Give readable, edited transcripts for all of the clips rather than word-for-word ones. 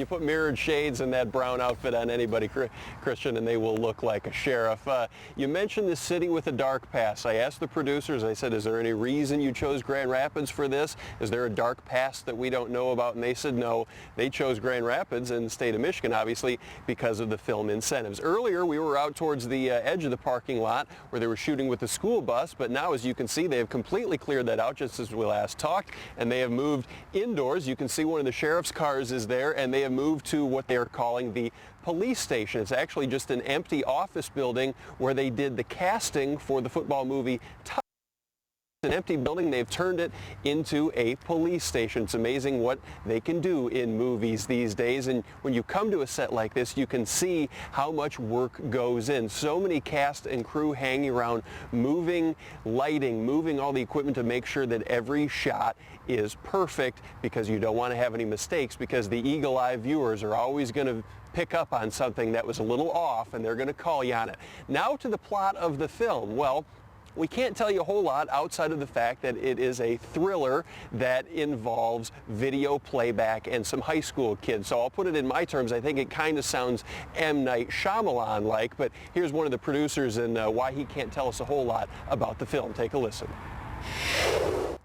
You put mirrored shades and that brown outfit on anybody, Christian, and they will look like a sheriff. You mentioned the city with a dark past. I asked the producers, I said, is there any reason you chose Grand Rapids for this? Is there a dark past that we don't know about? And they said no. They chose Grand Rapids in the state of Michigan, obviously, because of the film incentives. Earlier, we were out towards the edge of the parking lot where they were shooting with the school bus, but now, as you can see, they have completely cleared that out just as we last talked, and they have moved indoors. You can see one of the sheriff's cars is there, and they have moved to what they are calling the police station. It's actually just an empty office building where they did the casting for the football movie. An empty building, they've turned it into a police station. It's amazing what they can do in movies these days, and when you come to a set like this, you can see how much work goes in. So many cast and crew hanging around, moving lighting, moving all the equipment to make sure that every shot is perfect, because you don't want to have any mistakes, because the eagle-eye viewers are always going to pick up on something that was a little off, and they're going to call you on it. Now to the plot of the film. Well, we can't tell you a whole lot outside of the fact that it is a thriller that involves video playback and some high school kids. So I'll put it in my terms. I think it kind of sounds M. Night Shyamalan-like, but here's one of the producers and why he can't tell us a whole lot about the film. Take a listen.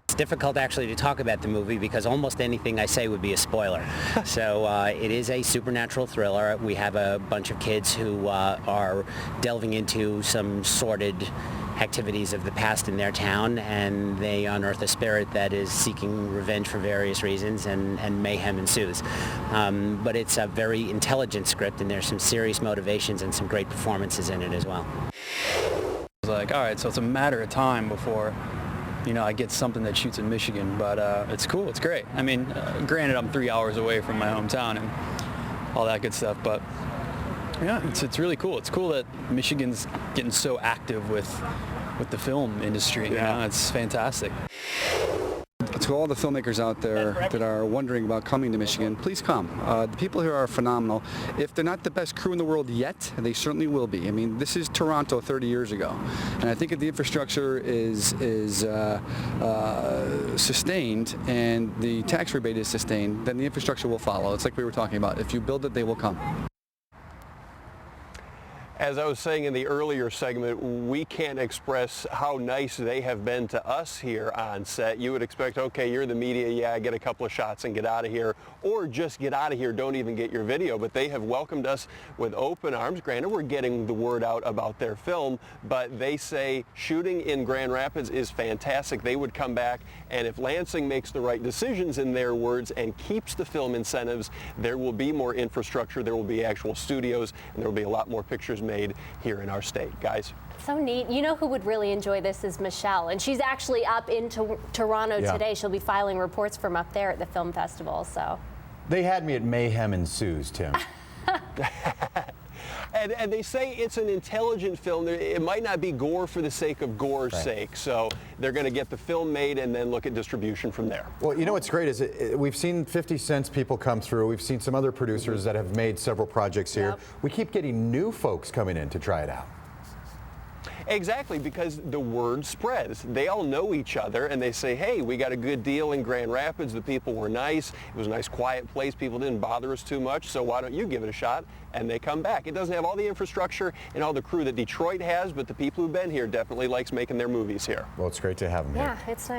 It's difficult actually to talk about the movie because almost anything I say would be a spoiler. So it is a supernatural thriller. We have a bunch of kids who are delving into some sordid activities of the past in their town, and they unearth a spirit that is seeking revenge for various reasons, and mayhem ensues. But it's a very intelligent script, and there's some serious motivations and some great performances in it as well. I was like, all right, so it's a matter of time before I get something that shoots in Michigan, but it's cool, it's great. I mean, granted, I'm 3 hours away from my hometown and all that good stuff, but yeah, it's really cool. It's cool that Michigan's getting so active with the film industry. Yeah. It's fantastic. To all the filmmakers out there that are wondering about coming to Michigan, please come. The people here are phenomenal. If they're not the best crew in the world yet, they certainly will be. I mean, this is Toronto 30 years ago. And I think if the infrastructure is sustained and the tax rebate is sustained, then the infrastructure will follow. It's like we were talking about. If you build it, they will come. As I was saying in the earlier segment, we can't express how nice they have been to us here on set. You would expect, okay, you're the media, yeah, get a couple of shots and get out of here, or just get out of here, don't even get your video. But they have welcomed us with open arms. Granted, we're getting the word out about their film, but they say shooting in Grand Rapids is fantastic. They would come back, and if Lansing makes the right decisions, in their words, and keeps the film incentives, there will be more infrastructure, there will be actual studios, and there will be a lot more pictures made here in our state. Guys? So neat. You know who would really enjoy this is Michelle, and she's actually up in Toronto today. She'll be filing reports from up there at the film festival. So they had me at mayhem ensues, Tim. And they say it's an intelligent film. It might not be gore for the sake of gore's sake. So they're going to get the film made and then look at distribution from there. Well, you know what's great is we've seen 50 Cent's people come through. We've seen some other producers that have made several projects here. Yep. We keep getting new folks coming in to try it out. Exactly, because the word spreads. They all know each other, and they say, hey, we got a good deal in Grand Rapids. The people were nice. It was a nice, quiet place. People didn't bother us too much, so why don't you give it a shot? And they come back. It doesn't have all the infrastructure and all the crew that Detroit has, but the people who've been here definitely likes making their movies here. Well, it's great to have them here. yeah, it's nice.